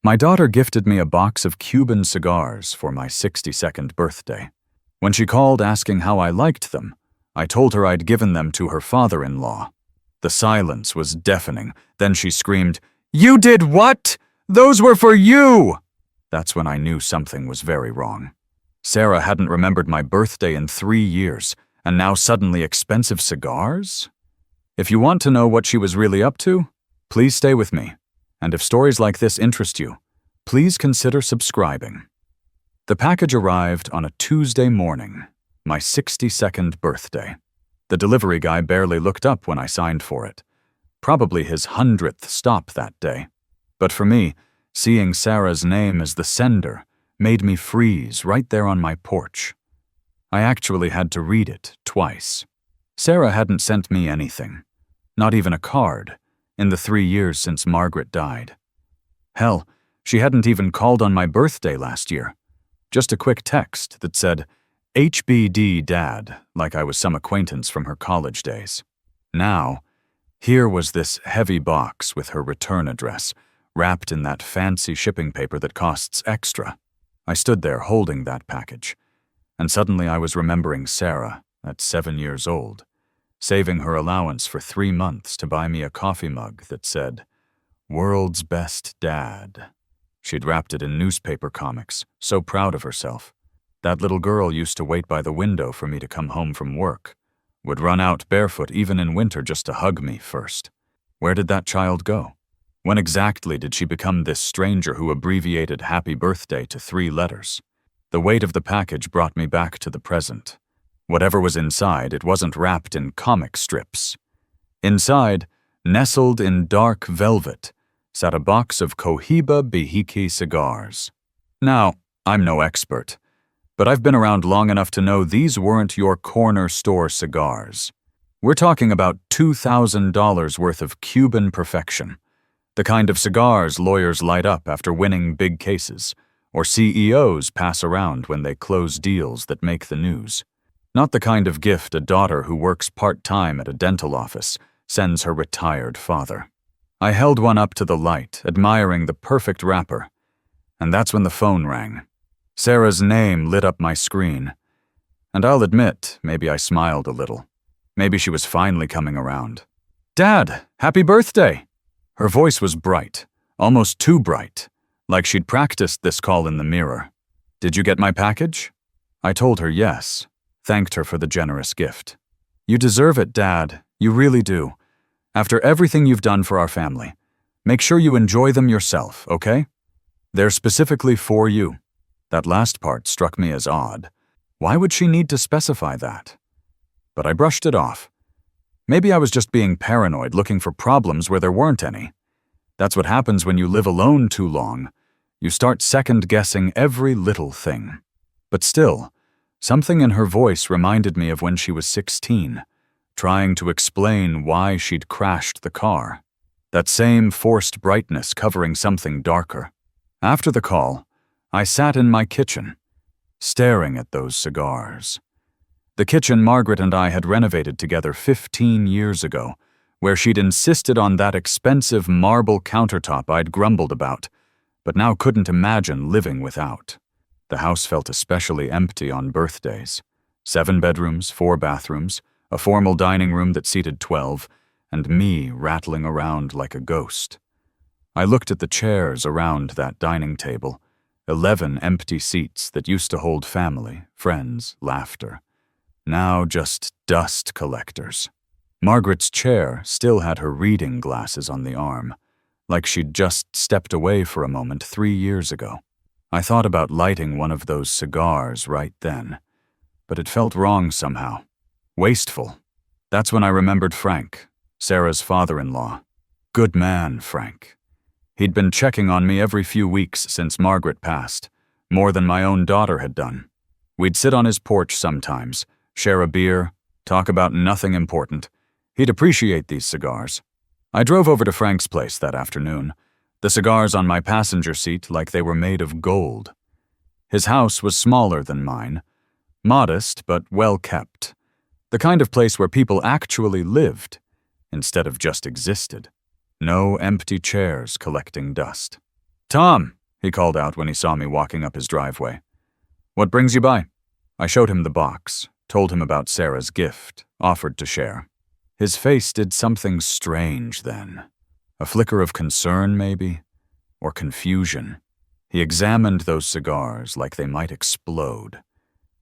My daughter gifted me a box of Cuban cigars for my 62nd birthday. When she called asking how I liked them, I told her I'd given them to her father-in-law. The silence was deafening. Then she screamed, "You did what? Those were for you!" That's when I knew something was very wrong. Sarah hadn't remembered my birthday in 3 years, and now suddenly expensive cigars? If you want to know what she was really up to, please stay with me. And if stories like this interest you, please consider subscribing. The package arrived on a Tuesday morning, my 62nd birthday. The delivery guy barely looked up when I signed for it. Probably his 100th stop that day. But for me, seeing Sarah's name as the sender made me freeze right there on my porch. I actually had to read it twice. Sarah hadn't sent me anything, not even a card, in the 3 years since Margaret died. Hell, she hadn't even called on my birthday last year. Just a quick text that said, "HBD Dad," like I was some acquaintance from her college days. Now, here was this heavy box with her return address, wrapped in that fancy shipping paper that costs extra. I stood there holding that package, and suddenly I was remembering Sarah, at 7 years old, saving her allowance for 3 months to buy me a coffee mug that said, "World's Best Dad." She'd wrapped it in newspaper comics, so proud of herself. That little girl used to wait by the window for me to come home from work, would run out barefoot even in winter just to hug me first. Where did that child go? When exactly did she become this stranger who abbreviated happy birthday to 3 letters? The weight of the package brought me back to the present. Whatever was inside, it wasn't wrapped in comic strips. Inside, nestled in dark velvet, sat a box of Cohiba Behike cigars. Now, I'm no expert, but I've been around long enough to know these weren't your corner store cigars. We're talking about $2,000 worth of Cuban perfection, the kind of cigars lawyers light up after winning big cases, or CEOs pass around when they close deals that make the news. Not the kind of gift a daughter who works part-time at a dental office sends her retired father. I held one up to the light, admiring the perfect wrapper, and that's when the phone rang. Sarah's name lit up my screen, and I'll admit, maybe I smiled a little. Maybe she was finally coming around. "Dad, happy birthday!" Her voice was bright, almost too bright, like she'd practiced this call in the mirror. "Did you get my package?" I told her yes, thanked her for the generous gift. "You deserve it, Dad, you really do. After everything you've done for our family, make sure you enjoy them yourself, okay? They're specifically for you." That last part struck me as odd. Why would she need to specify that? But I brushed it off. Maybe I was just being paranoid, looking for problems where there weren't any. That's what happens when you live alone too long. You start second-guessing every little thing. But still, something in her voice reminded me of when she was 16, trying to explain why she'd crashed the car. That same forced brightness covering something darker. After the call, I sat in my kitchen, staring at those cigars. The kitchen Margaret and I had renovated together 15 years ago, where she'd insisted on that expensive marble countertop I'd grumbled about, but now couldn't imagine living without. The house felt especially empty on birthdays. 7 bedrooms, 4 bathrooms, a formal dining room that seated 12, and me rattling around like a ghost. I looked at the chairs around that dining table, 11 empty seats that used to hold family, friends, laughter. Now just dust collectors. Margaret's chair still had her reading glasses on the arm, like she'd just stepped away for a moment 3 years ago. I thought about lighting one of those cigars right then, but it felt wrong somehow. Wasteful. That's when I remembered Frank, Sarah's father-in-law. Good man, Frank. He'd been checking on me every few weeks since Margaret passed, more than my own daughter had done. We'd sit on his porch sometimes, share a beer, talk about nothing important. He'd appreciate these cigars. I drove over to Frank's place that afternoon, the cigars on my passenger seat like they were made of gold. His house was smaller than mine, modest but well kept, the kind of place where people actually lived instead of just existed. No empty chairs collecting dust. "Tom," he called out when he saw me walking up his driveway. "What brings you by?" I showed him the box, told him about Sarah's gift, offered to share. His face did something strange then. A flicker of concern, maybe? Or confusion. He examined those cigars like they might explode,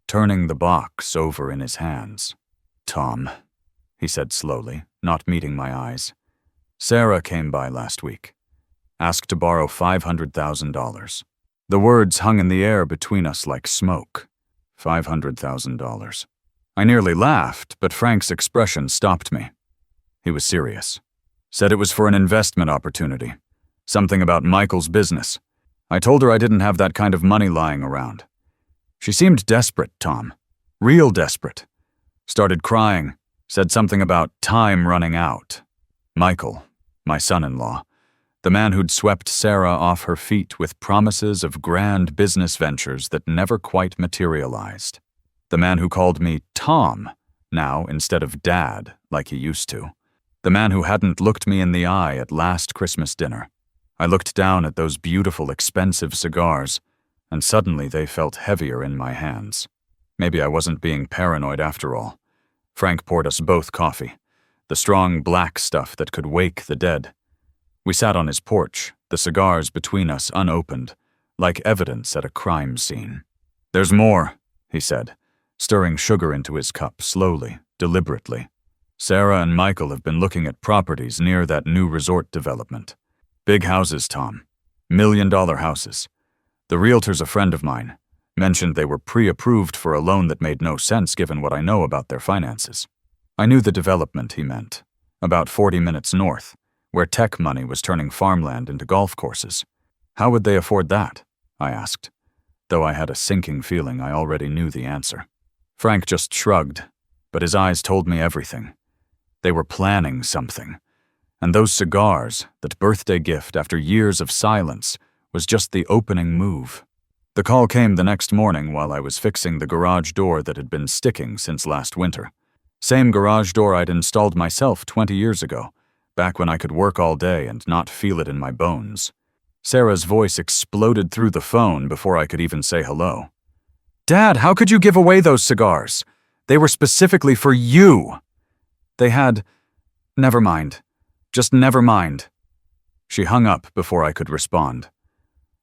turning the box over in his hands. "Tom," he said slowly, not meeting my eyes. "Sarah came by last week. Asked to borrow $500,000. The words hung in the air between us like smoke. $500,000. I nearly laughed, but Frank's expression stopped me. He was serious. Said it was for an investment opportunity. Something about Michael's business. I told her I didn't have that kind of money lying around. She seemed desperate, Tom. Real desperate. Started crying. Said something about time running out. Michael, my son-in-law, the man who'd swept Sarah off her feet with promises of grand business ventures that never quite materialized. The man who called me Tom now instead of Dad like he used to. The man who hadn't looked me in the eye at last Christmas dinner. I looked down at those beautiful, expensive cigars, and suddenly they felt heavier in my hands. Maybe I wasn't being paranoid after all. Frank poured us both coffee, the strong black stuff that could wake the dead. We sat on his porch, the cigars between us unopened, like evidence at a crime scene. "There's more," he said, stirring sugar into his cup slowly, deliberately. "Sarah and Michael have been looking at properties near that new resort development. Big houses, Tom. $1-million houses. The realtor's a friend of mine. Mentioned they were pre-approved for a loan that made no sense given what I know about their finances. I knew the development he meant, about 40 minutes north, where tech money was turning farmland into golf courses. How would they afford that? I asked, though I had a sinking feeling I already knew the answer. Frank just shrugged, but his eyes told me everything. They were planning something. And those cigars, that birthday gift after years of silence, was just the opening move. The call came the next morning while I was fixing the garage door that had been sticking since last winter. Same garage door I'd installed myself 20 years ago, back when I could work all day and not feel it in my bones. Sarah's voice exploded through the phone before I could even say hello. "Dad, how could you give away those cigars? They were specifically for you." They had... Never mind. Just never mind. She hung up before I could respond.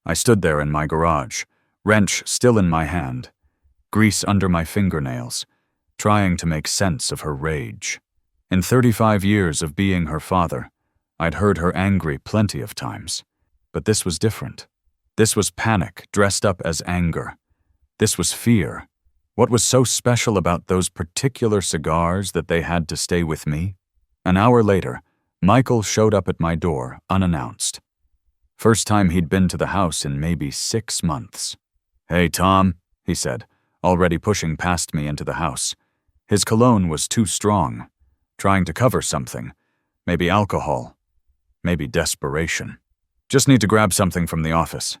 I stood there in my garage, wrench still in my hand, grease under my fingernails, trying to make sense of her rage. In 35 years of being her father, I'd heard her angry plenty of times. But this was different. This was panic dressed up as anger. This was fear. What was so special about those particular cigars that they had to stay with me? An hour later, Michael showed up at my door, unannounced. First time he'd been to the house in maybe 6 months. "Hey, Tom," he said, already pushing past me into the house. His cologne was too strong, trying to cover something, maybe alcohol, maybe desperation. "Just need to grab something from the office.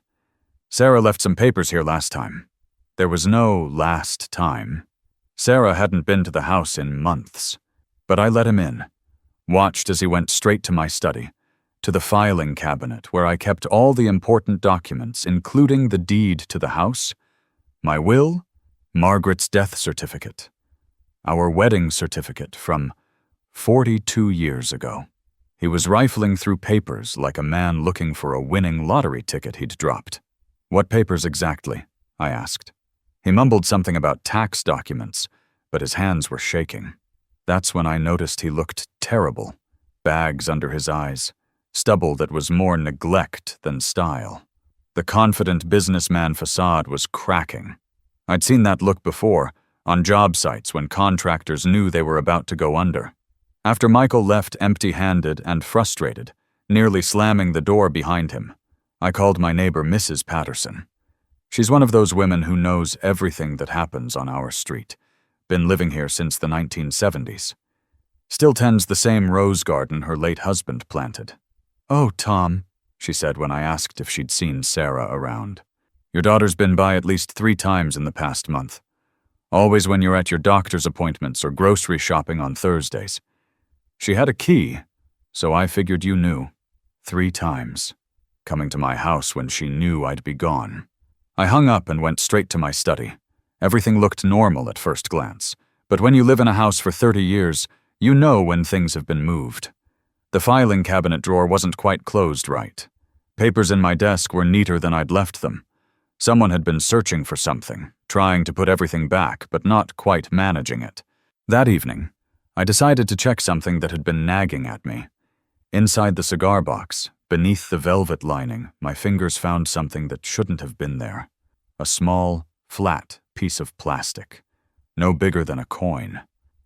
Sarah left some papers here last time." There was no last time. Sarah hadn't been to the house in months, but I let him in. Watched as he went straight to my study, to the filing cabinet where I kept all the important documents, including the deed to the house, my will, Margaret's death certificate, our wedding certificate from 42 years ago. He was rifling through papers like a man looking for a winning lottery ticket he'd dropped. "What papers exactly?" I asked. He mumbled something about tax documents, but his hands were shaking. That's when I noticed he looked terrible, bags under his eyes, stubble that was more neglect than style. The confident businessman facade was cracking. I'd seen that look before, on job sites when contractors knew they were about to go under. After Michael left empty-handed and frustrated, nearly slamming the door behind him, I called my neighbor Mrs. Patterson. She's one of those women who knows everything that happens on our street. Been living here since the 1970s. Still tends the same rose garden her late husband planted. "Oh, Tom," she said when I asked if she'd seen Sarah around. "Your daughter's been by at least 3 times in the past month. Always when you're at your doctor's appointments or grocery shopping on Thursdays. She had a key, so I figured you knew. 3 times. coming to my house when she knew I'd be gone. I hung up and went straight to my study. Everything looked normal at first glance, but when you live in a house for 30 years, you know when things have been moved. The filing cabinet drawer wasn't quite closed right. Papers in my desk were neater than I'd left them. Someone had been searching for something, trying to put everything back, but not quite managing it. That evening, I decided to check something that had been nagging at me. Inside the cigar box, beneath the velvet lining, my fingers found something that shouldn't have been there. A small, flat piece of plastic, no bigger than a coin.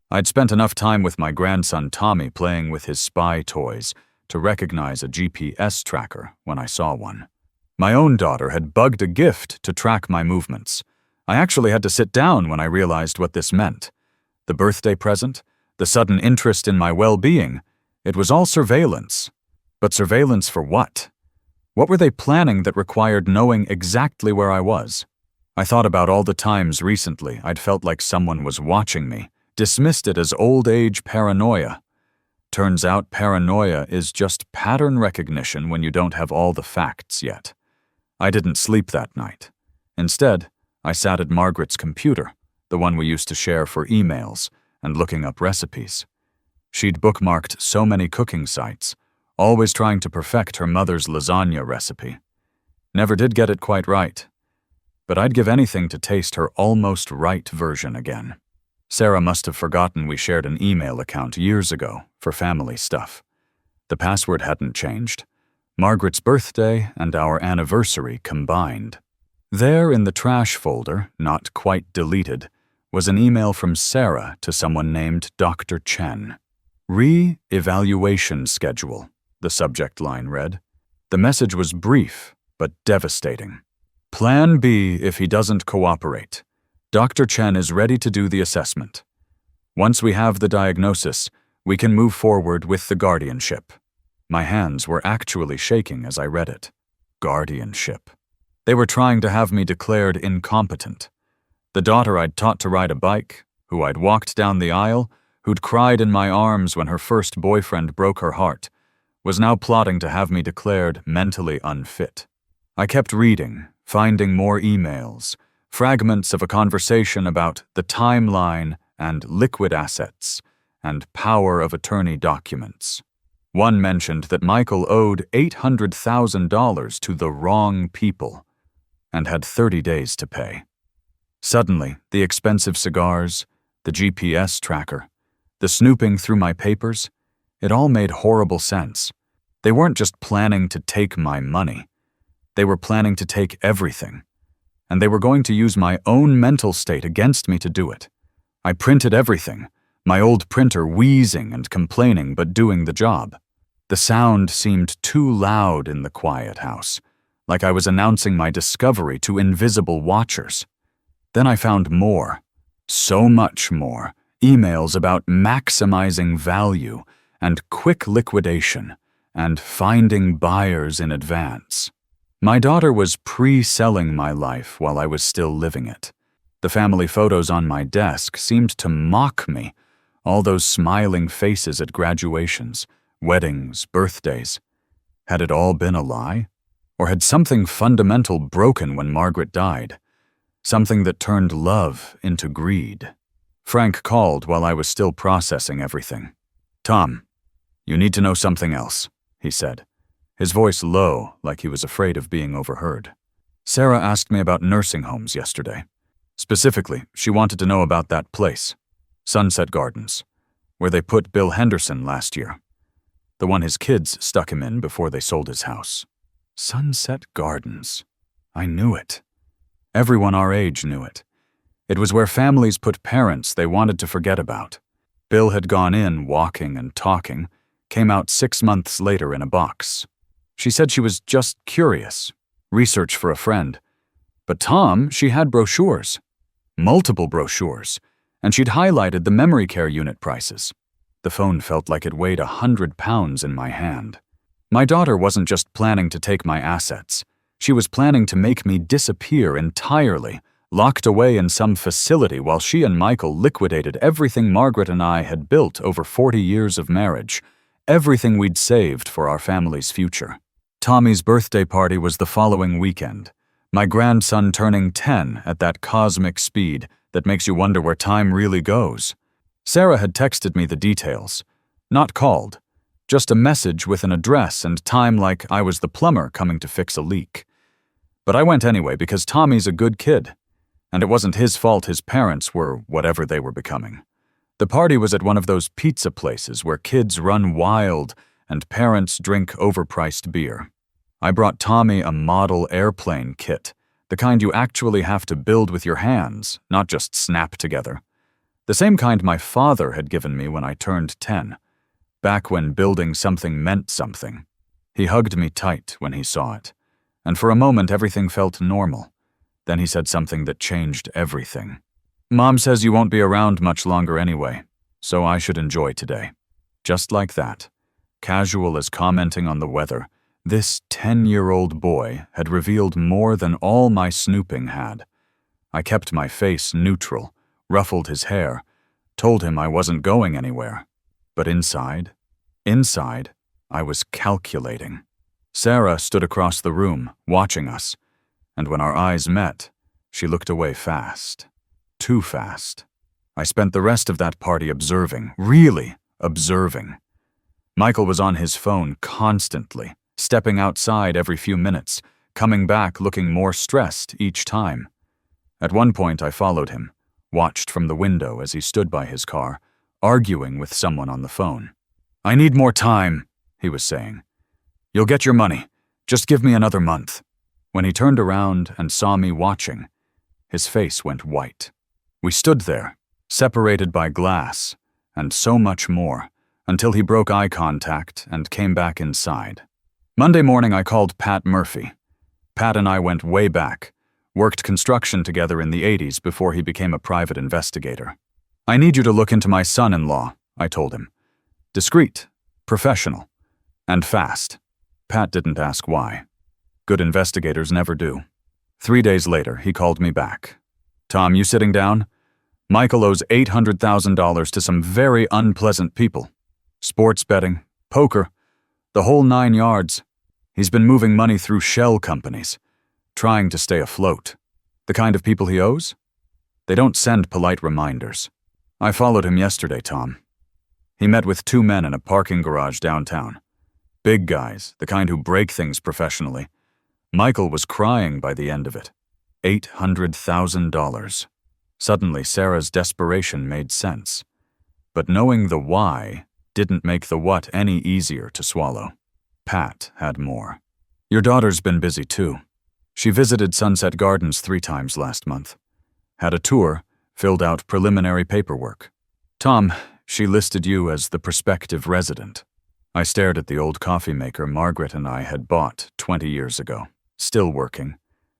I'd spent enough time with my grandson Tommy playing with his spy toys to recognize a GPS tracker when I saw one. My own daughter had bugged a gift to track my movements. I actually had to sit down when I realized what this meant. The birthday present, the sudden interest in my well-being, it was all surveillance. But surveillance for what? What were they planning that required knowing exactly where I was? I thought about all the times recently I'd felt like someone was watching me, dismissed it as old-age paranoia. Turns out paranoia is just pattern recognition when you don't have all the facts yet. I didn't sleep that night. Instead, I sat at Margaret's computer, the one we used to share for emails, and looking up recipes. She'd bookmarked so many cooking sites, always trying to perfect her mother's lasagna recipe. Never did get it quite right. But I'd give anything to taste her almost right version again. Sarah must have forgotten we shared an email account years ago for family stuff. The password hadn't changed. Margaret's birthday and our anniversary combined. There in the trash folder, not quite deleted, was an email from Sarah to someone named Dr. Chen. Re-evaluation schedule, the subject line read. The message was brief, but devastating. Plan B if he doesn't cooperate. Dr. Chen is ready to do the assessment. Once we have the diagnosis, we can move forward with the guardianship. My hands were actually shaking as I read it. Guardianship. They were trying to have me declared incompetent. The daughter I'd taught to ride a bike, who I'd walked down the aisle, who'd cried in my arms when her first boyfriend broke her heart, was now plotting to have me declared mentally unfit. I kept reading, finding more emails, fragments of a conversation about the timeline and liquid assets and power of attorney documents. One mentioned that Michael owed $800,000 to the wrong people and had 30 days to pay. Suddenly, the expensive cigars, the GPS tracker, the snooping through my papers, it all made horrible sense. They weren't just planning to take my money. They were planning to take everything. And they were going to use my own mental state against me to do it. I printed everything, my old printer wheezing and complaining but doing the job. The sound seemed too loud in the quiet house, like I was announcing my discovery to invisible watchers. Then I found more, so much more, emails about maximizing value and quick liquidation and finding buyers in advance. My daughter was pre-selling my life while I was still living it. The family photos on my desk seemed to mock me, all those smiling faces at graduations, weddings, birthdays. Had it all been a lie? Or had something fundamental broken when Margaret died? Something that turned love into greed? Frank called while I was still processing everything. "Tom, you need to know something else," he said. His voice low, like he was afraid of being overheard. "Sarah asked me about nursing homes yesterday. Specifically, she wanted to know about that place, Sunset Gardens, where they put Bill Henderson last year. The one his kids stuck him in before they sold his house. Sunset Gardens. I knew it. Everyone our age knew it. It was where families put parents they wanted to forget about. Bill had gone in walking and talking, came out 6 months later in a box. She said she was just curious, research for a friend. But Tom, she had brochures, multiple brochures, and she'd highlighted the memory care unit prices. The phone felt like it weighed 100 pounds in my hand. My daughter wasn't just planning to take my assets. She was planning to make me disappear entirely, locked away in some facility while she and Michael liquidated everything Margaret and I had built over 40 years of marriage, everything we'd saved for our family's future. Tommy's birthday party was the following weekend, my grandson turning 10 at that cosmic speed that makes you wonder where time really goes. Sarah had texted me the details. Not called, just a message with an address and time like I was the plumber coming to fix a leak. But I went anyway because Tommy's a good kid, and it wasn't his fault his parents were whatever they were becoming. The party was at one of those pizza places where kids run wild and parents drink overpriced beer. I brought Tommy a model airplane kit, the kind you actually have to build with your hands, not just snap together. The same kind my father had given me when I turned 10, back when building something meant something. He hugged me tight when he saw it, and for a moment everything felt normal. Then he said something that changed everything. Mom says you won't be around much longer anyway, so I should enjoy today. Just like that, casual as commenting on the weather, this 10-year-old boy had revealed more than all my snooping had. I kept my face neutral, ruffled his hair, told him I wasn't going anywhere. But inside, I was calculating. Sarah stood across the room, watching us, and when our eyes met, she looked away fast. Too fast. I spent the rest of that party observing, really observing. Michael was on his phone constantly, stepping outside every few minutes, coming back looking more stressed each time. At one point I followed him, watched from the window as he stood by his car, arguing with someone on the phone. "I need more time," he was saying. "You'll get your money. Just give me another month." When he turned around and saw me watching, his face went white. We stood there, separated by glass, and so much more, until he broke eye contact and came back inside. Monday morning I called Pat Murphy. Pat and I went way back, worked construction together in the 80s before he became a private investigator. "I need you to look into my son-in-law," I told him. Discreet, professional, and fast. Pat didn't ask why. Good investigators never do. 3 days later, he called me back. "Tom, you sitting down? Michael owes $800,000 to some very unpleasant people. Sports betting, poker, the whole 9 yards. He's been moving money through shell companies, trying to stay afloat. The kind of people he owes? They don't send polite reminders. I followed him yesterday, Tom. He met with 2 men in a parking garage downtown. Big guys, the kind who break things professionally. Michael was crying by the end of it. $800,000. Suddenly, Sarah's desperation made sense. But knowing the why didn't make the what any easier to swallow. Pat had more. "Your daughter's been busy too. She visited Sunset Gardens 3 times last month. Had a tour, filled out preliminary paperwork. Tom, she listed you as the prospective resident." I stared at the old coffee maker Margaret and I had bought 20 years ago. Still working.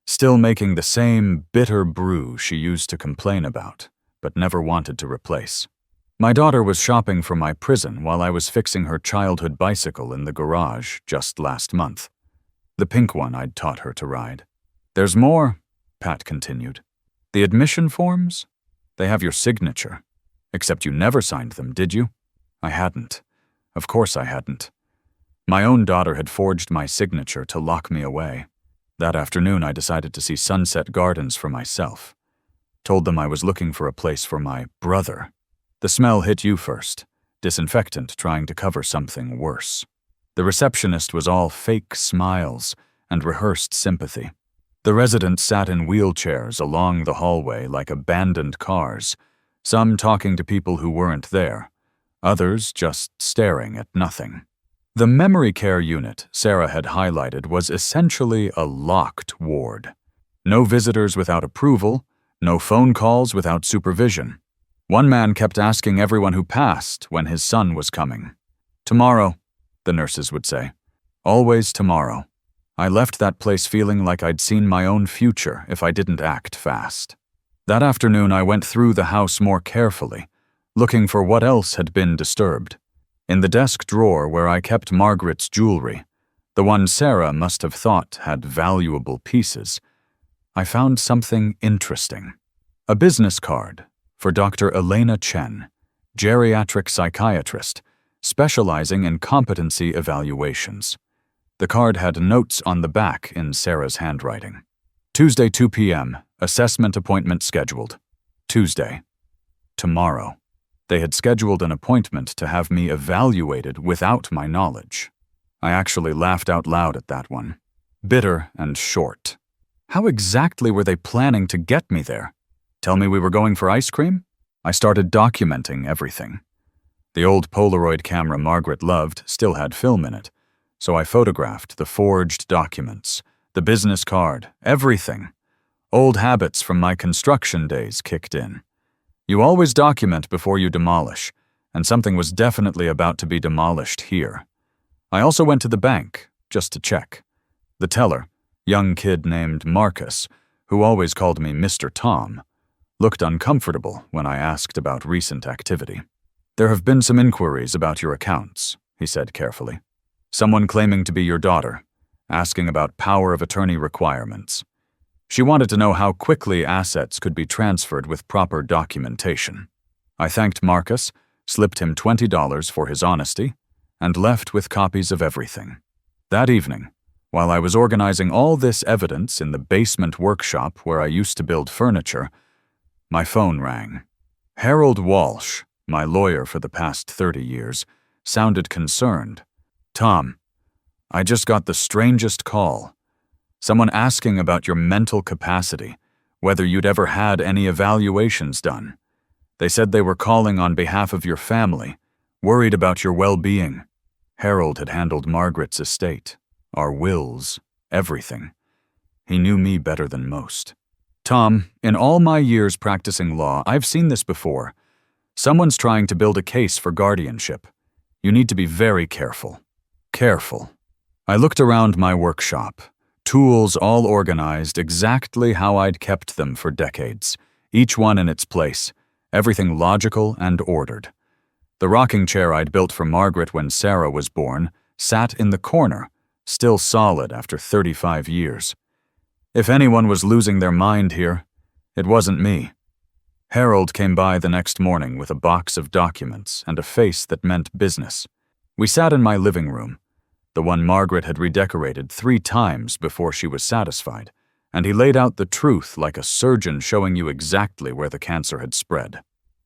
Still making the same bitter brew she used to complain about, but never wanted to replace. My daughter was shopping for my prison while I was fixing her childhood bicycle in the garage just last month. The pink one I'd taught her to ride. "There's more," Pat continued. "The admission forms? They have your signature. Except you never signed them, did you?" I hadn't. Of course I hadn't. My own daughter had forged my signature to lock me away. That afternoon I decided to see Sunset Gardens for myself. Told them I was looking for a place for my brother. The smell hit you first. Disinfectant trying to cover something worse. The receptionist was all fake smiles and rehearsed sympathy. The residents sat in wheelchairs along the hallway like abandoned cars, some talking to people who weren't there, others just staring at nothing. The memory care unit Sarah had highlighted was essentially a locked ward. No visitors without approval, no phone calls without supervision. One man kept asking everyone who passed when his son was coming. "Tomorrow," the nurses would say. Always tomorrow. I left that place feeling like I'd seen my own future if I didn't act fast. That afternoon I went through the house more carefully, looking for what else had been disturbed. In the desk drawer where I kept Margaret's jewelry, the one Sarah must have thought had valuable pieces, I found something interesting. A business card for Dr. Elena Chen, geriatric psychiatrist, specializing in competency evaluations. The card had notes on the back in Sarah's handwriting. Tuesday, 2 p.m., assessment appointment scheduled. Tuesday. Tomorrow. They had scheduled an appointment to have me evaluated without my knowledge. I actually laughed out loud at that one. Bitter and short. How exactly were they planning to get me there? Tell me we were going for ice cream? I started documenting everything. The old Polaroid camera Margaret loved still had film in it, so I photographed the forged documents, the business card, everything. Old habits from my construction days kicked in. You always document before you demolish, and something was definitely about to be demolished here. I also went to the bank, just to check. The teller, young kid named Marcus, who always called me Mr. Tom, looked uncomfortable when I asked about recent activity. There have been some inquiries about your accounts, he said carefully. Someone claiming to be your daughter, asking about power of attorney requirements. She wanted to know how quickly assets could be transferred with proper documentation. I thanked Marcus, slipped him $20 for his honesty, and left with copies of everything. That evening, while I was organizing all this evidence in the basement workshop where I used to build furniture, my phone rang. Harold Walsh, my lawyer for the past 30 years, sounded concerned. Tom, I just got the strangest call. Someone asking about your mental capacity, whether you'd ever had any evaluations done. They said they were calling on behalf of your family, worried about your well-being. Harold had handled Margaret's estate, our wills, everything. He knew me better than most. Tom, in all my years practicing law, I've seen this before. Someone's trying to build a case for guardianship. You need to be very careful. Careful. I looked around my workshop. Tools all organized exactly how I'd kept them for decades, each one in its place, everything logical and ordered. The rocking chair I'd built for Margaret when Sarah was born sat in the corner, still solid after 35 years. If anyone was losing their mind here, it wasn't me. Harold came by the next morning with a box of documents and a face that meant business. We sat in my living room, the one Margaret had redecorated 3 times before she was satisfied, and he laid out the truth like a surgeon showing you exactly where the cancer had spread.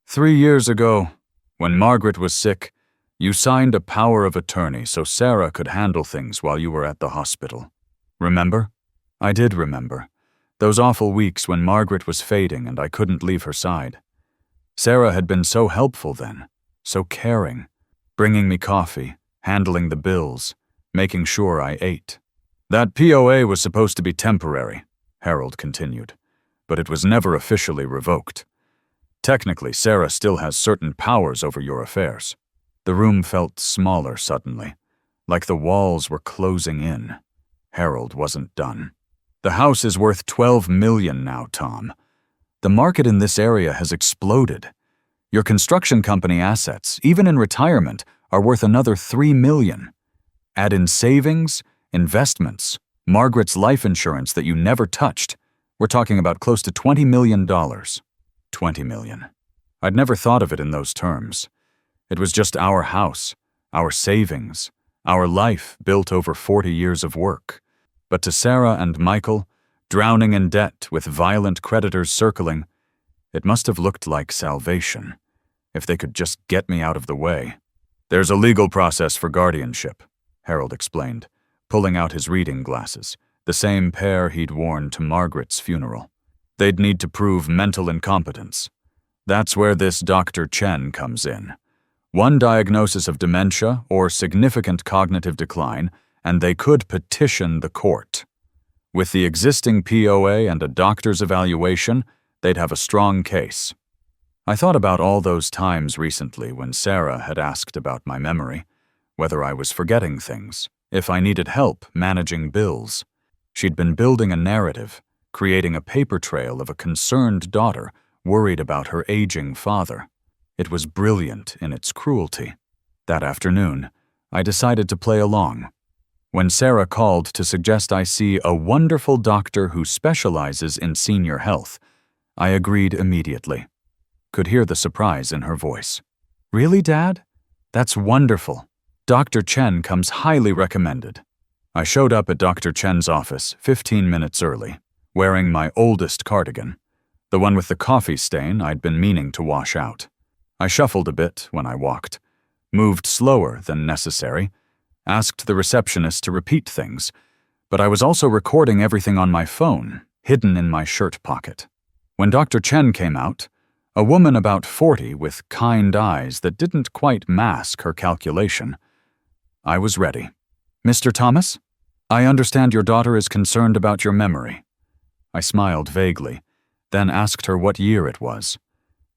3 years ago, when Margaret was sick, you signed a power of attorney so Sarah could handle things while you were at the hospital. Remember? I did remember. Those awful weeks when Margaret was fading and I couldn't leave her side. Sarah had been so helpful then, so caring, bringing me coffee, handling the bills, making sure I ate. That POA was supposed to be temporary, Harold continued, but it was never officially revoked. Technically, Sarah still has certain powers over your affairs. The room felt smaller suddenly, like the walls were closing in. Harold wasn't done. The house is worth $12 million now, Tom. The market in this area has exploded. Your construction company assets, even in retirement, are worth another $3 million. Add in savings, investments, Margaret's life insurance that you never touched. We're talking about close to $20 million. $20 million. I'd never thought of it in those terms. It was just our house, our savings, our life built over 40 years of work. But to Sarah and Michael, drowning in debt with violent creditors circling, it must have looked like salvation, if they could just get me out of the way. There's a legal process for guardianship, Harold explained, pulling out his reading glasses, the same pair he'd worn to Margaret's funeral. They'd need to prove mental incompetence. That's where this Dr. Chen comes in. One diagnosis of dementia or significant cognitive decline, and they could petition the court. With the existing POA and a doctor's evaluation, they'd have a strong case. I thought about all those times recently when Sarah had asked about my memory, whether I was forgetting things, if I needed help managing bills. She'd been building a narrative, creating a paper trail of a concerned daughter worried about her aging father. It was brilliant in its cruelty. That afternoon, I decided to play along. When Sarah called to suggest I see a wonderful doctor who specializes in senior health, I agreed immediately. Could hear the surprise in her voice. Really, Dad? That's wonderful. Dr. Chen comes highly recommended. I showed up at Dr. Chen's office 15 minutes early, wearing my oldest cardigan, the one with the coffee stain I'd been meaning to wash out. I shuffled a bit when I walked, moved slower than necessary, asked the receptionist to repeat things, but I was also recording everything on my phone, hidden in my shirt pocket. When Dr. Chen came out, a woman about 40 with kind eyes that didn't quite mask her calculation, I was ready. "Mr. Thomas? I understand your daughter is concerned about your memory." I smiled vaguely, then asked her what year it was.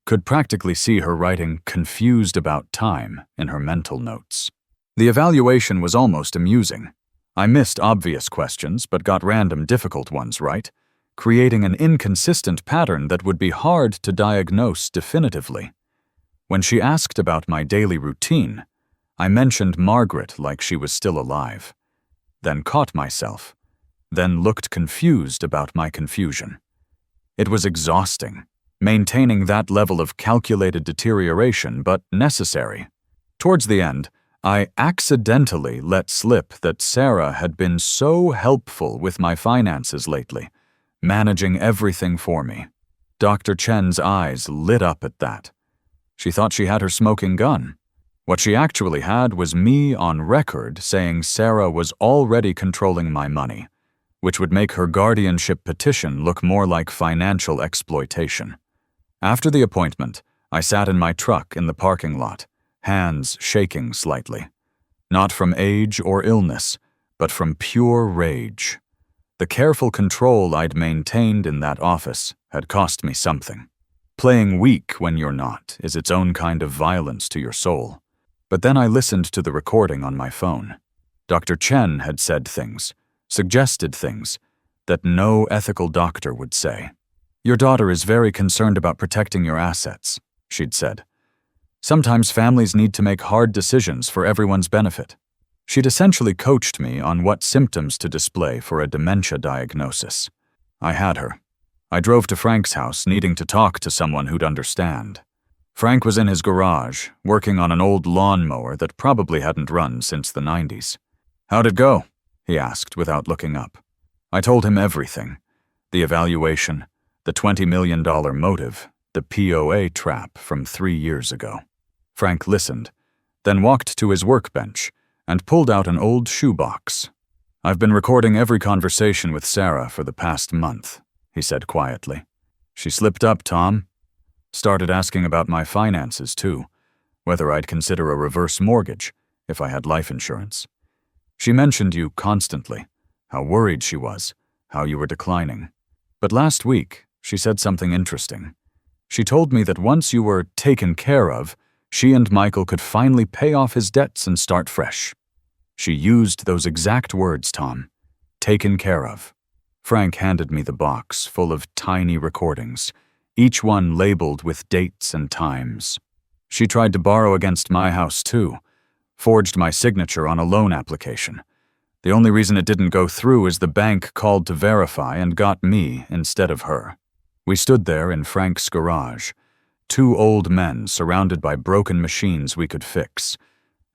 Could practically see her writing "confused about time" in her mental notes. The evaluation was almost amusing. I missed obvious questions but got random difficult ones right, creating an inconsistent pattern that would be hard to diagnose definitively. When she asked about my daily routine, I mentioned Margaret like she was still alive, then caught myself, then looked confused about my confusion. It was exhausting, maintaining that level of calculated deterioration, but necessary. Towards the end, I accidentally let slip that Sarah had been so helpful with my finances lately, managing everything for me. Dr. Chen's eyes lit up at that. She thought she had her smoking gun. What she actually had was me on record saying Sarah was already controlling my money, which would make her guardianship petition look more like financial exploitation. After the appointment, I sat in my truck in the parking lot, hands shaking slightly. Not from age or illness, but from pure rage. The careful control I'd maintained in that office had cost me something. Playing weak when you're not is its own kind of violence to your soul. But then I listened to the recording on my phone. Dr. Chen had said things, suggested things, that no ethical doctor would say. "Your daughter is very concerned about protecting your assets," she'd said. "Sometimes families need to make hard decisions for everyone's benefit." She'd essentially coached me on what symptoms to display for a dementia diagnosis. I had her. I drove to Frank's house, needing to talk to someone who'd understand. Frank was in his garage, working on an old lawnmower that probably hadn't run since the 90s. "How'd it go?" he asked without looking up. I told him everything. The evaluation, the $20 million motive, the POA trap from 3 years ago. Frank listened, then walked to his workbench and pulled out an old shoebox. "I've been recording every conversation with Sarah for the past month," he said quietly. "She slipped up, Tom. Started asking about my finances, too, whether I'd consider a reverse mortgage if I had life insurance. She mentioned you constantly, how worried she was, how you were declining. But last week, she said something interesting. She told me that once you were taken care of, she and Michael could finally pay off his debts and start fresh. She used those exact words, Tom. Taken care of." Frank handed me the box full of tiny recordings, each one labeled with dates and times. "She tried to borrow against my house, too. Forged my signature on a loan application. The only reason it didn't go through is the bank called to verify and got me instead of her." We stood there in Frank's garage, 2 old men surrounded by broken machines we could fix,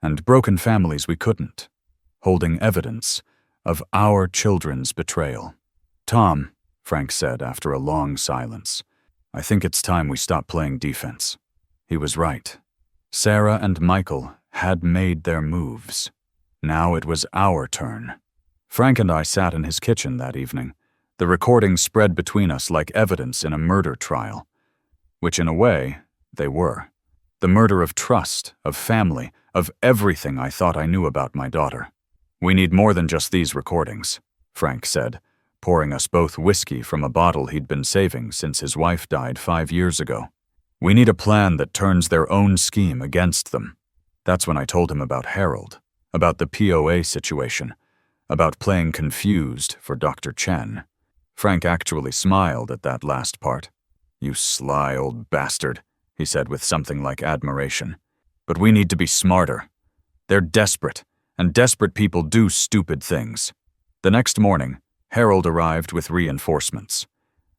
and broken families we couldn't, holding evidence of our children's betrayal. "Tom," Frank said after a long silence, "I think it's time we stop playing defense." He was right. Sarah and Michael had made their moves. Now it was our turn. Frank and I sat in his kitchen that evening, the recordings spread between us like evidence in a murder trial, which in a way, they were. The murder of trust, of family, of everything I thought I knew about my daughter. "We need more than just these recordings," Frank said, pouring us both whiskey from a bottle he'd been saving since his wife died 5 years ago. "We need a plan that turns their own scheme against them." That's when I told him about Harold, about the POA situation, about playing confused for Dr. Chen. Frank actually smiled at that last part. "You sly old bastard," he said with something like admiration. "But we need to be smarter. They're desperate, and desperate people do stupid things." The next morning, Harold arrived with reinforcements.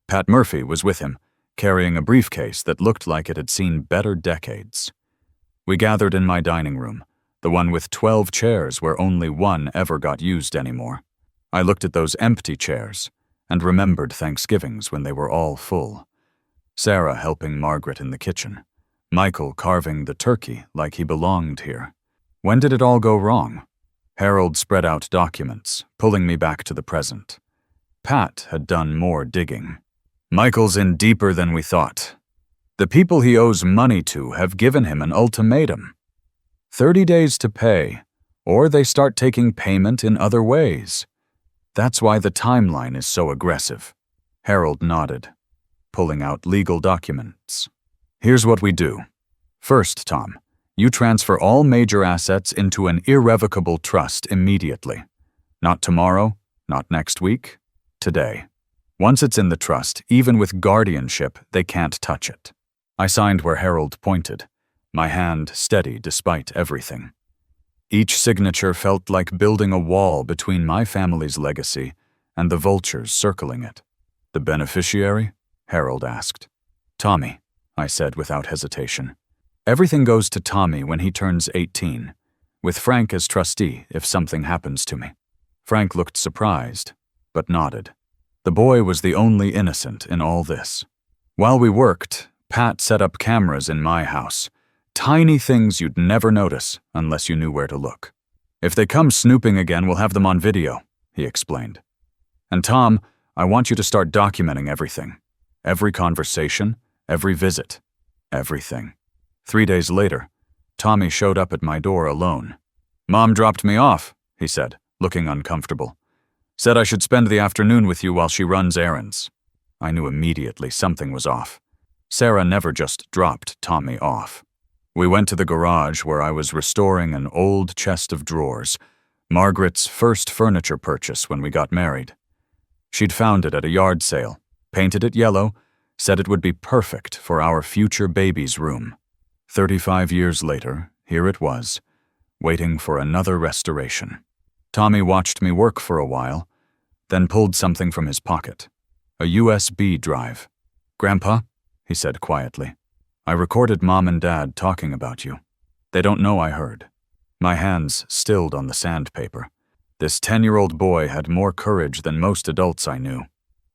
Pat Murphy was with him, carrying a briefcase that looked like it had seen better decades. We gathered in my dining room, the one with 12 chairs where only one ever got used anymore. I looked at those empty chairs and remembered Thanksgivings when they were all full. Sarah helping Margaret in the kitchen. Michael carving the turkey like he belonged here. When did it all go wrong? Harold spread out documents, pulling me back to the present. Pat had done more digging. Michael's in deeper than we thought. The people he owes money to have given him an ultimatum. 30 days to pay, or they start taking payment in other ways. That's why the timeline is so aggressive. Harold nodded, pulling out legal documents. Here's what we do. First, Tom, you transfer all major assets into an irrevocable trust immediately. Not tomorrow, not next week, today. Once it's in the trust, even with guardianship, they can't touch it. I signed where Harold pointed, my hand steady despite everything. Each signature felt like building a wall between my family's legacy and the vultures circling it. The beneficiary? Harold asked. Tommy, I said without hesitation. Everything goes to Tommy when he turns 18, with Frank as trustee if something happens to me. Frank looked surprised, but nodded. The boy was the only innocent in all this. While we worked, Pat set up cameras in my house. Tiny things you'd never notice unless you knew where to look. If they come snooping again, we'll have them on video, he explained. And Tom, I want you to start documenting everything. Every conversation, every visit, everything. 3 days later, Tommy showed up at my door alone. Mom dropped me off, he said, looking uncomfortable. Said I should spend the afternoon with you while she runs errands. I knew immediately something was off. Sarah never just dropped Tommy off. We went to the garage where I was restoring an old chest of drawers, Margaret's first furniture purchase when we got married. She'd found it at a yard sale, painted it yellow, said it would be perfect for our future baby's room. 35 years later, here it was, waiting for another restoration. Tommy watched me work for a while, then pulled something from his pocket. A USB drive. Grandpa, he said quietly, I recorded Mom and Dad talking about you. They don't know I heard. My hands stilled on the sandpaper. This 10-year-old boy had more courage than most adults I knew.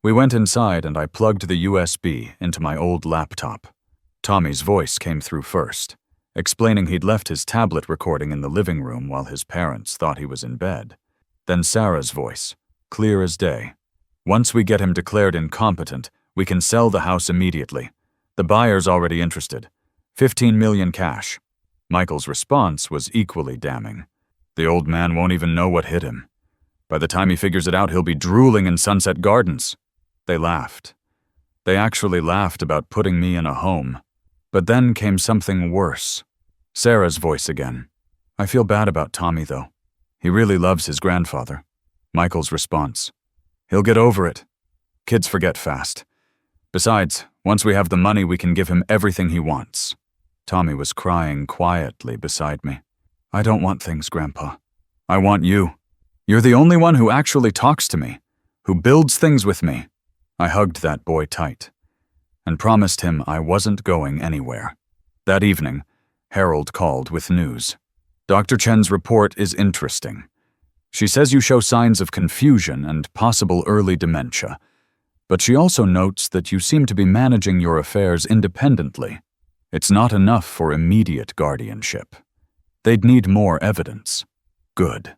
We went inside and I plugged the USB into my old laptop. Tommy's voice came through first, explaining he'd left his tablet recording in the living room while his parents thought he was in bed. Then Sarah's voice, clear as day. Once we get him declared incompetent, we can sell the house immediately. The buyer's already interested. 15 million cash. Michael's response was equally damning. The old man won't even know what hit him. By the time he figures it out, he'll be drooling in Sunset Gardens. They laughed. They actually laughed about putting me in a home. But then came something worse. Sarah's voice again. I feel bad about Tommy, though. He really loves his grandfather. Michael's response. He'll get over it. Kids forget fast. Besides, once we have the money, we can give him everything he wants. Tommy was crying quietly beside me. I don't want things, Grandpa. I want you. You're the only one who actually talks to me, who builds things with me. I hugged that boy tight and promised him I wasn't going anywhere. That evening, Harold called with news. Dr. Chen's report is interesting. She says you show signs of confusion and possible early dementia, but she also notes that you seem to be managing your affairs independently. It's not enough for immediate guardianship. They'd need more evidence. Good.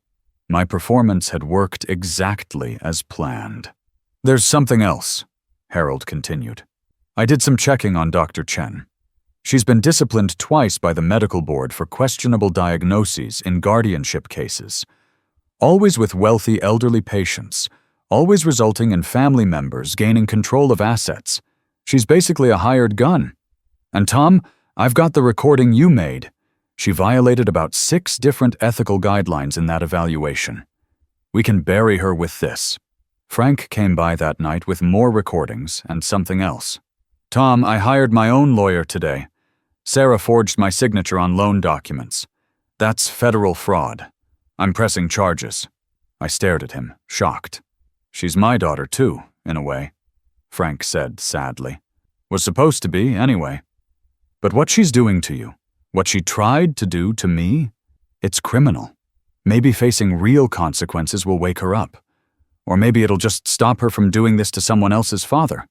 My performance had worked exactly as planned. There's something else, Harold continued. I did some checking on Dr. Chen. She's been disciplined twice by the medical board for questionable diagnoses in guardianship cases. Always with wealthy elderly patients, always resulting in family members gaining control of assets. She's basically a hired gun. And Tom, I've got the recording you made. She violated about 6 different ethical guidelines in that evaluation. We can bury her with this. Frank came by that night with more recordings and something else. Tom, I hired my own lawyer today. Sarah forged my signature on loan documents. That's federal fraud. I'm pressing charges. I stared at him, shocked. She's my daughter too, in a way, Frank said sadly. Was supposed to be, anyway. But what she's doing to you, what she tried to do to me, It's criminal. Maybe facing real consequences will wake her up. Or maybe it'll just stop her from doing this to someone else's father.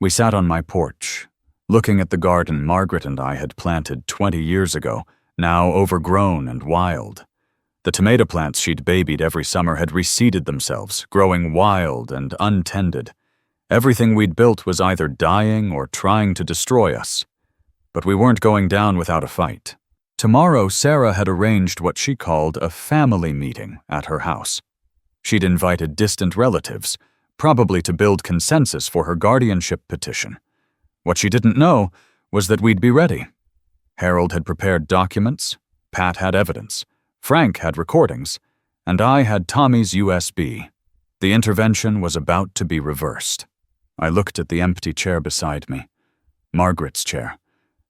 We sat on my porch, looking at the garden Margaret and I had planted 20 years ago, now overgrown and wild. The tomato plants she'd babied every summer had reseeded themselves, growing wild and untended. Everything we'd built was either dying or trying to destroy us. But we weren't going down without a fight. Tomorrow, Sarah had arranged what she called a family meeting at her house. She'd invited distant relatives, probably to build consensus for her guardianship petition. What she didn't know was that we'd be ready. Harold had prepared documents, Pat had evidence, Frank had recordings, and I had Tommy's USB. The intervention was about to be reversed. I looked at the empty chair beside me, Margaret's chair,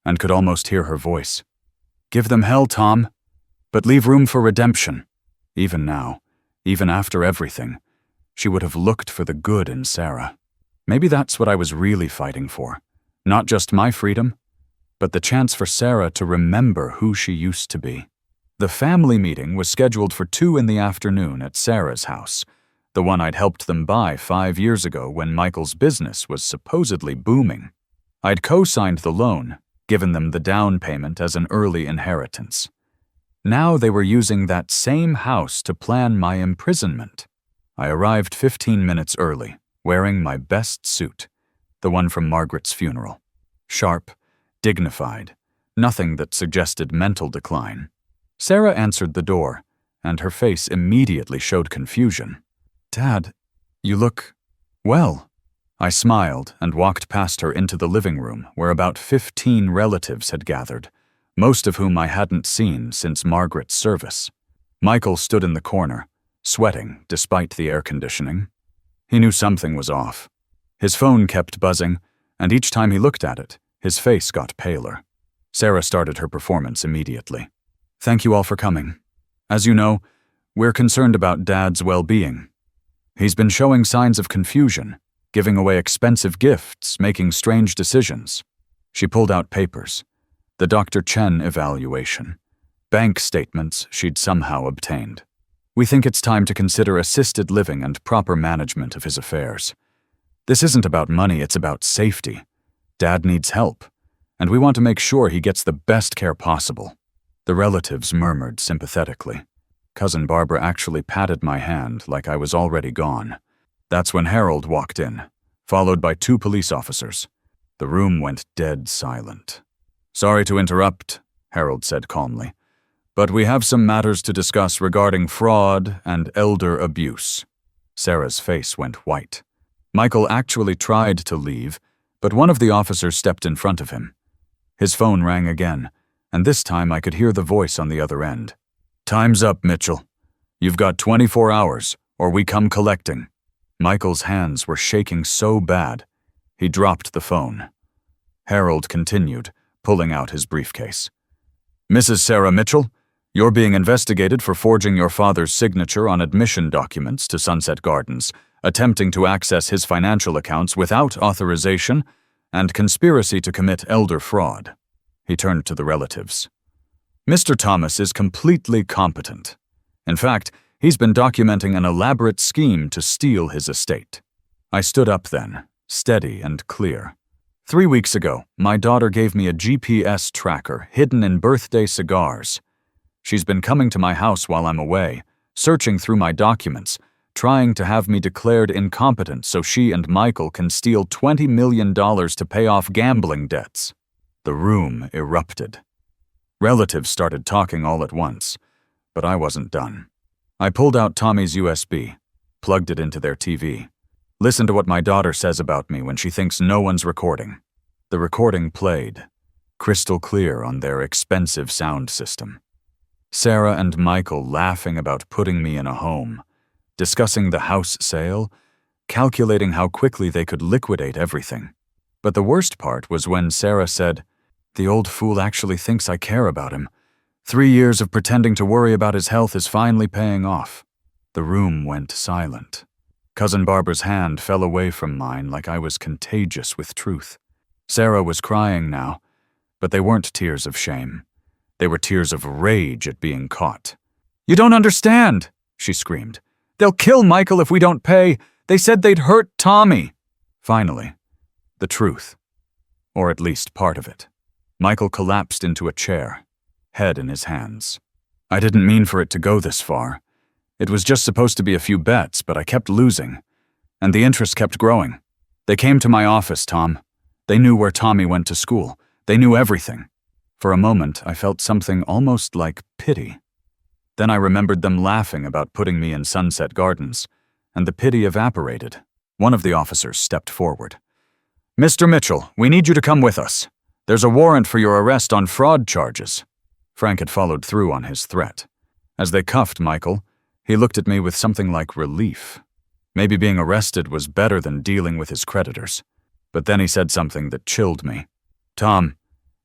and could almost hear her voice. "Give them hell, Tom, but leave room for redemption." Even now, even after everything, she would have looked for the good in Sarah. Maybe that's what I was really fighting for. Not just my freedom, but the chance for Sarah to remember who she used to be. The family meeting was scheduled for 2 in the afternoon at Sarah's house, the one I'd helped them buy 5 years ago when Michael's business was supposedly booming. I'd co-signed the loan, given them the down payment as an early inheritance. Now they were using that same house to plan my imprisonment. I arrived 15 minutes early, wearing my best suit, the one from Margaret's funeral. Sharp, dignified, nothing that suggested mental decline. Sarah answered the door, and her face immediately showed confusion. "Dad, you look well." I smiled and walked past her into the living room where about 15 relatives had gathered, most of whom I hadn't seen since Margaret's service. Michael stood in the corner, sweating despite the air conditioning. He knew something was off. His phone kept buzzing, and each time he looked at it, his face got paler. Sarah started her performance immediately. "Thank you all for coming. As you know, we're concerned about Dad's well-being. He's been showing signs of confusion, giving away expensive gifts, making strange decisions." She pulled out papers. The Dr. Chen evaluation. Bank statements she'd somehow obtained. "We think it's time to consider assisted living and proper management of his affairs. This isn't about money, it's about safety. Dad needs help, and we want to make sure he gets the best care possible." The relatives murmured sympathetically. Cousin Barbara actually patted my hand like I was already gone. That's when Harold walked in, followed by 2 police officers. The room went dead silent. "Sorry to interrupt," Harold said calmly, "but we have some matters to discuss regarding fraud and elder abuse." Sarah's face went white. Michael actually tried to leave, but one of the officers stepped in front of him. His phone rang again, and this time I could hear the voice on the other end. "Time's up, Mitchell. You've got 24 hours, or we come collecting." Michael's hands were shaking so bad, he dropped the phone. Harold continued, pulling out his briefcase. "Mrs. Sarah Mitchell, you're being investigated for forging your father's signature on admission documents to Sunset Gardens, attempting to access his financial accounts without authorization, and conspiracy to commit elder fraud." He turned to the relatives. "Mr. Thomas is completely competent. In fact, he's been documenting an elaborate scheme to steal his estate." I stood up then, steady and clear. 3 weeks ago, my daughter gave me a GPS tracker hidden in birthday cigars. She's been coming to my house while I'm away, searching through my documents, trying to have me declared incompetent so she and Michael can steal $20 million to pay off gambling debts. The room erupted. Relatives started talking all at once, but I wasn't done. I pulled out Tommy's USB, plugged it into their TV. "Listen to what my daughter says about me when she thinks no one's recording." The recording played, crystal clear on their expensive sound system. Sarah and Michael laughing about putting me in a home, discussing the house sale, calculating how quickly they could liquidate everything. But the worst part was when Sarah said, "The old fool actually thinks I care about him. 3 years of pretending to worry about his health is finally paying off." The room went silent. Cousin Barbara's hand fell away from mine like I was contagious with truth. Sarah was crying now, but they weren't tears of shame. They were tears of rage at being caught. "You don't understand," she screamed. "They'll kill Michael if we don't pay. They said they'd hurt Tommy." Finally, the truth. Or at least part of it. Michael collapsed into a chair, head in his hands. I didn't mean for it to go this far. It was just supposed to be a few bets, but I kept losing. And the interest kept growing. They came to my office, Tom. They knew where Tommy went to school. They knew everything. For a moment, I felt something almost like pity. Then I remembered them laughing about putting me in Sunset Gardens, and the pity evaporated. One of the officers stepped forward. "Mr. Mitchell, we need you to come with us. There's a warrant for your arrest on fraud charges." Frank had followed through on his threat. As they cuffed Michael, he looked at me with something like relief. Maybe being arrested was better than dealing with his creditors. But then he said something that chilled me. "Tom,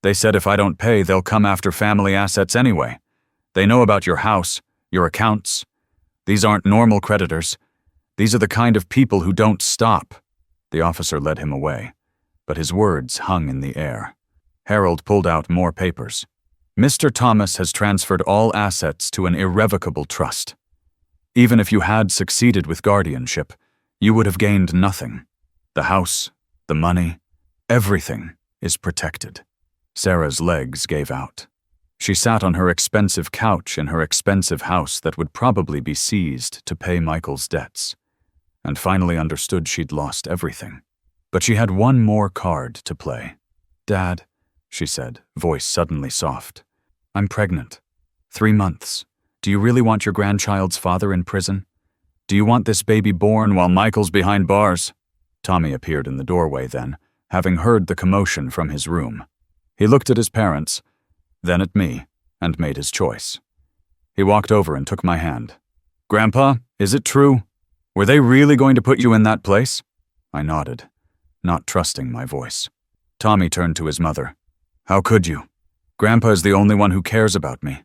they said if I don't pay, they'll come after family assets anyway. They know about your house, your accounts. These aren't normal creditors. These are the kind of people who don't stop." The officer led him away, but his words hung in the air. Harold pulled out more papers. "Mr. Thomas has transferred all assets to an irrevocable trust. Even if you had succeeded with guardianship, you would have gained nothing. The house, the money, everything is protected." Sarah's legs gave out. She sat on her expensive couch in her expensive house that would probably be seized to pay Michael's debts, and finally understood she'd lost everything. But she had one more card to play. "Dad," she said, voice suddenly soft, "I'm pregnant. 3 months. Do you really want your grandchild's father in prison? Do you want this baby born while Michael's behind bars?" Tommy appeared in the doorway then, having heard the commotion from his room. He looked at his parents, then at me, and made his choice. He walked over and took my hand. "Grandpa, is it true? Were they really going to put you in that place?" I nodded, not trusting my voice. Tommy turned to his mother. "How could you? Grandpa is the only one who cares about me.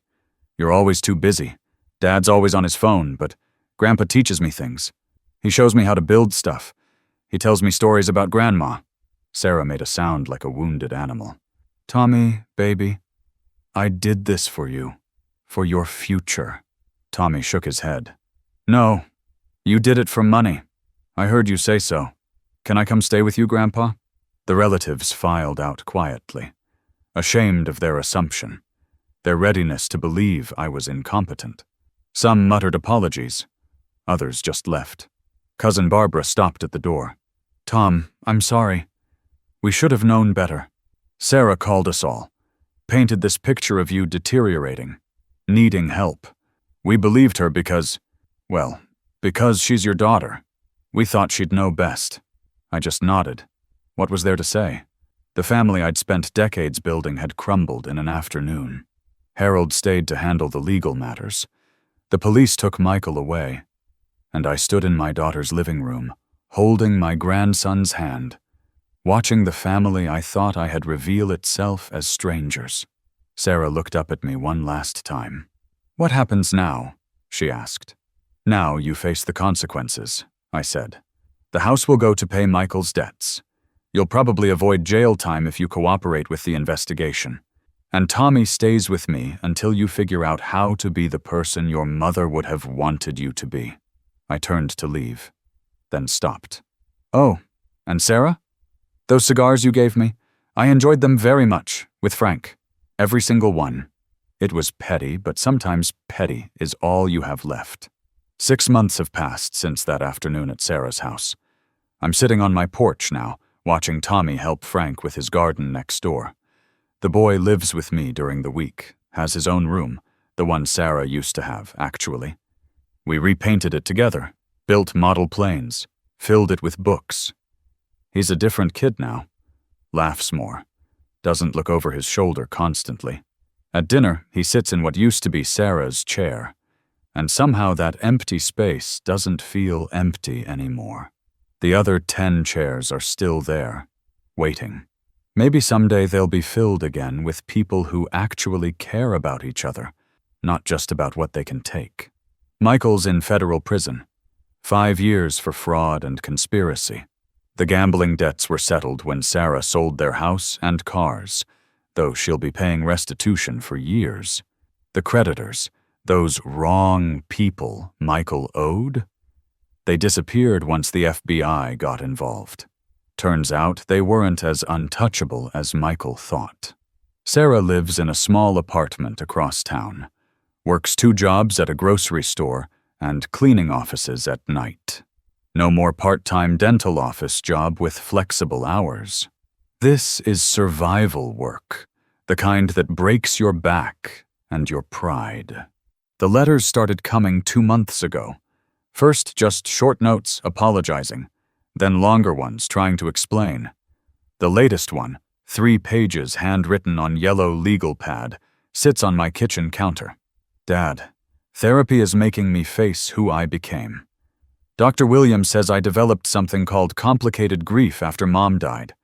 You're always too busy. Dad's always on his phone, but Grandpa teaches me things. He shows me how to build stuff. He tells me stories about Grandma." Sarah made a sound like a wounded animal. "Tommy, baby, I did this for you. For your future." Tommy shook his head. "No, you did it for money. I heard you say so. Can I come stay with you, Grandpa?" The relatives filed out quietly, ashamed of their assumption, their readiness to believe I was incompetent. Some muttered apologies. Others just left. Cousin Barbara stopped at the door. "Tom, I'm sorry. We should have known better. Sarah called us all, painted this picture of you deteriorating, needing help. We believed her because she's your daughter. We thought she'd know best." I just nodded. What was there to say? The family I'd spent decades building had crumbled in an afternoon. Harold stayed to handle the legal matters. The police took Michael away, and I stood in my daughter's living room, holding my grandson's hand, watching the family I thought I had reveal itself as strangers. Sarah looked up at me one last time. "What happens now?" she asked. "Now you face the consequences," I said. "The house will go to pay Michael's debts. You'll probably avoid jail time if you cooperate with the investigation. And Tommy stays with me until you figure out how to be the person your mother would have wanted you to be." I turned to leave, then stopped. "Oh, and Sarah? Those cigars you gave me, I enjoyed them very much, with Frank. Every single one. It was petty, but sometimes petty is all you have left." 6 months have passed since that afternoon at Sarah's house. I'm sitting on my porch now, watching Tommy help Frank with his garden next door. The boy lives with me during the week, has his own room, the one Sarah used to have, actually. We repainted it together, built model planes, filled it with books. He's a different kid now. Laughs more. Doesn't look over his shoulder constantly. At dinner, he sits in what used to be Sarah's chair, and somehow that empty space doesn't feel empty anymore. The other 10 chairs are still there, waiting. Maybe someday they'll be filled again with people who actually care about each other, not just about what they can take. Michael's in federal prison. 5 years for fraud and conspiracy. The gambling debts were settled when Sarah sold their house and cars, though she'll be paying restitution for years. The creditors, Those wrong people Michael owed? They disappeared once the FBI got involved. Turns out they weren't as untouchable as Michael thought. Sarah lives in a small apartment across town, works 2 jobs at a grocery store and cleaning offices at night. No more part-time dental office job with flexible hours. This is survival work, the kind that breaks your back and your pride. The letters started coming 2 months ago. First, just short notes apologizing, then longer ones trying to explain. The latest one, 3 pages handwritten on yellow legal pad, sits on my kitchen counter. Dad, therapy is making me face who I became. Dr. Williams says I developed something called complicated grief after Mom died.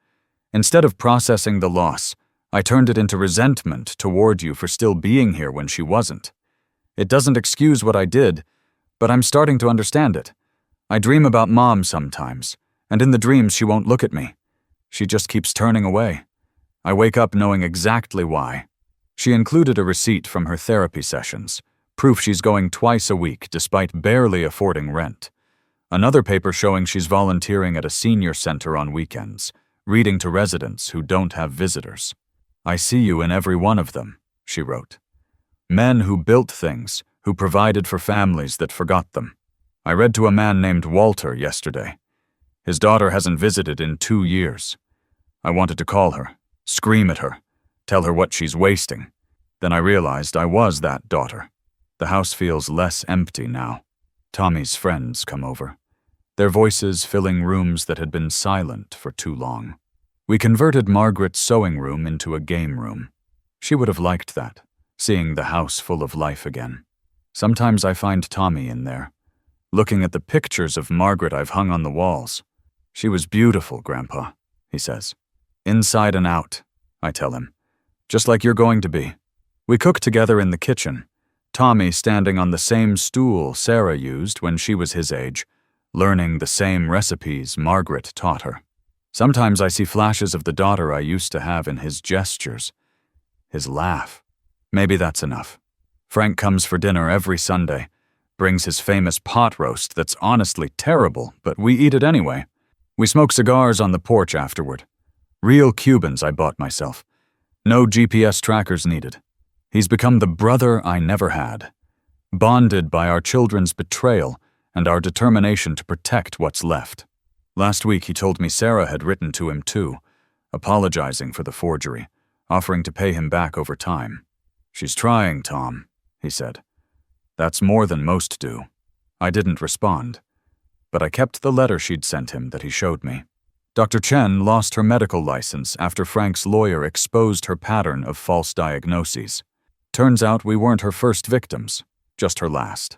Instead of processing the loss, I turned it into resentment toward you for still being here when she wasn't. It doesn't excuse what I did, but I'm starting to understand it. I dream about Mom sometimes, and in the dreams she won't look at me. She just keeps turning away. I wake up knowing exactly why. She included a receipt from her therapy sessions, proof she's going twice a week despite barely affording rent. Another paper showing she's volunteering at a senior center on weekends, reading to residents who don't have visitors. I see you in every one of them, she wrote. Men who built things, who provided for families that forgot them. I read to a man named Walter yesterday. His daughter hasn't visited in 2 years. I wanted to call her, scream at her, tell her what she's wasting. Then I realized I was that daughter. The house feels less empty now. Tommy's friends come over, their voices filling rooms that had been silent for too long. We converted Margaret's sewing room into a game room. She would have liked that, seeing the house full of life again. Sometimes I find Tommy in there, looking at the pictures of Margaret I've hung on the walls. She was beautiful, Grandpa, he says. Inside and out, I tell him. Just like you're going to be. We cook together in the kitchen, Tommy standing on the same stool Sarah used when she was his age, learning the same recipes Margaret taught her. Sometimes I see flashes of the daughter I used to have in his gestures, his laugh. Maybe that's enough. Frank comes for dinner every Sunday, brings his famous pot roast that's honestly terrible, but we eat it anyway. We smoke cigars on the porch afterward. Real Cubans I bought myself. No GPS trackers needed. He's become the brother I never had, bonded by our children's betrayal and our determination to protect what's left. Last week he told me Sarah had written to him too, apologizing for the forgery, offering to pay him back over time. She's trying, Tom, he said. That's more than most do. I didn't respond, but I kept the letter she'd sent him that he showed me. Dr. Chen lost her medical license after Frank's lawyer exposed her pattern of false diagnoses. Turns out we weren't her first victims, just her last.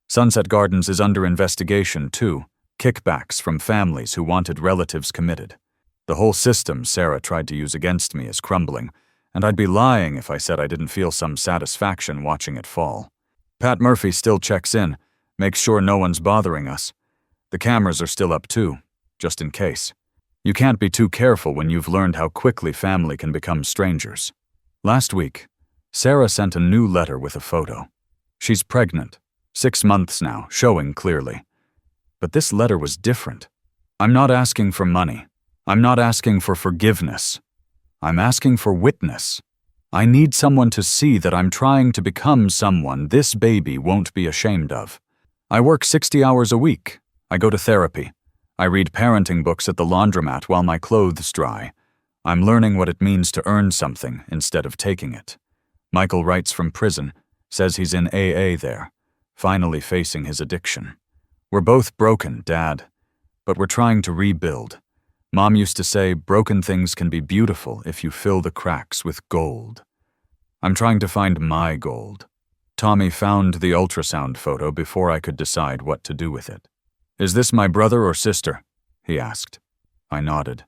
Sunset Gardens is under investigation too, kickbacks from families who wanted relatives committed. The whole system Sarah tried to use against me is crumbling, and I'd be lying if I said I didn't feel some satisfaction watching it fall. Pat Murphy still checks in, makes sure no one's bothering us. The cameras are still up too, just in case. You can't be too careful when you've learned how quickly family can become strangers. Last week, Sarah sent a new letter with a photo. She's pregnant, 6 months now, showing clearly. But this letter was different. I'm not asking for money. I'm not asking for forgiveness. I'm asking for witness. I need someone to see that I'm trying to become someone this baby won't be ashamed of. I work 60 hours a week. I go to therapy. I read parenting books at the laundromat while my clothes dry. I'm learning what it means to earn something instead of taking it. Michael writes from prison, says he's in AA there, finally facing his addiction. We're both broken, Dad, but we're trying to rebuild. Mom used to say, broken things can be beautiful if you fill the cracks with gold. I'm trying to find my gold. Tommy found the ultrasound photo before I could decide what to do with it. Is this my brother or sister? He asked. I nodded.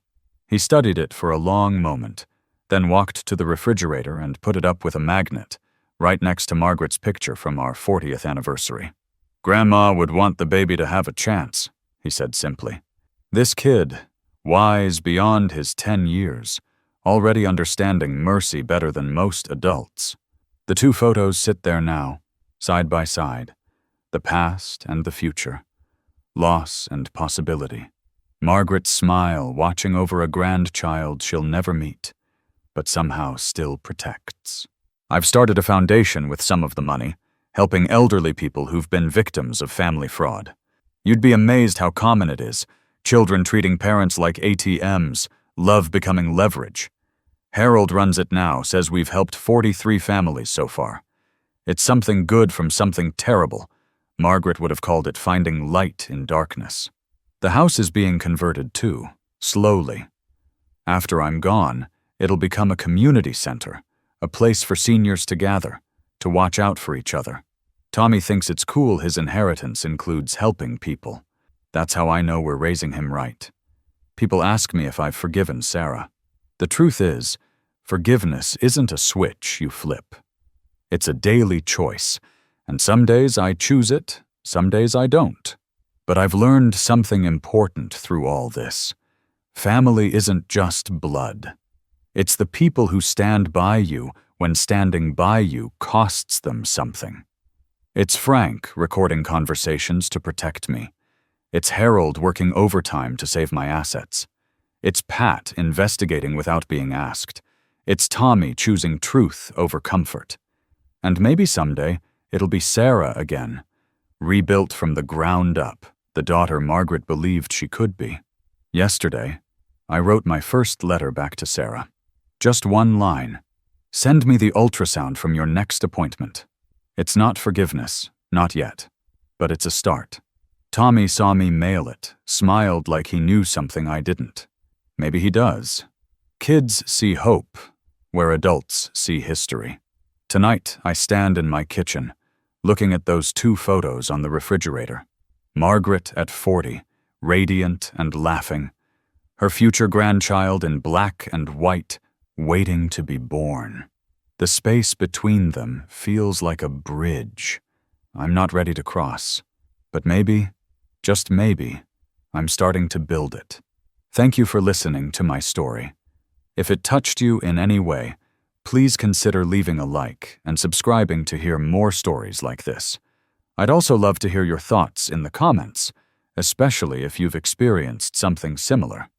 He studied it for a long moment, then walked to the refrigerator and put it up with a magnet, right next to Margaret's picture from our 40th anniversary. Grandma would want the baby to have a chance, he said simply. This kid, wise beyond his 10 years, already understanding mercy better than most adults. The 2 photos sit there now, side by side, the past and the future, loss and possibility. Margaret's smile watching over a grandchild she'll never meet, but somehow still protects. I've started a foundation with some of the money, helping elderly people who've been victims of family fraud. You'd be amazed how common it is, children treating parents like ATMs, love becoming leverage. Harold runs it now, says we've helped 43 families so far. It's something good from something terrible. Margaret would have called it finding light in darkness. The house is being converted too, slowly. After I'm gone, it'll become a community center, a place for seniors to gather, to watch out for each other. Tommy thinks it's cool his inheritance includes helping people. That's how I know we're raising him right. People ask me if I've forgiven Sarah. The truth is, forgiveness isn't a switch you flip. It's a daily choice, and some days I choose it, some days I don't. But I've learned something important through all this. Family isn't just blood. It's the people who stand by you when standing by you costs them something. It's Frank recording conversations to protect me. It's Harold working overtime to save my assets. It's Pat investigating without being asked. It's Tommy choosing truth over comfort. And maybe someday, it'll be Sarah again, rebuilt from the ground up, the daughter Margaret believed she could be. Yesterday, I wrote my first letter back to Sarah. Just one line. Send me the ultrasound from your next appointment. It's not forgiveness, not yet, but it's a start. Tommy saw me mail it, smiled like he knew something I didn't. Maybe he does. Kids see hope, where adults see history. Tonight, I stand in my kitchen, looking at those 2 photos on the refrigerator. Margaret at 40, radiant and laughing. Her future grandchild in black and white, waiting to be born. The space between them feels like a bridge I'm not ready to cross, but maybe, just maybe, I'm starting to build it. Thank you for listening to my story. If it touched you in any way, please consider leaving a like and subscribing to hear more stories like this. I'd also love to hear your thoughts in the comments, especially if you've experienced something similar.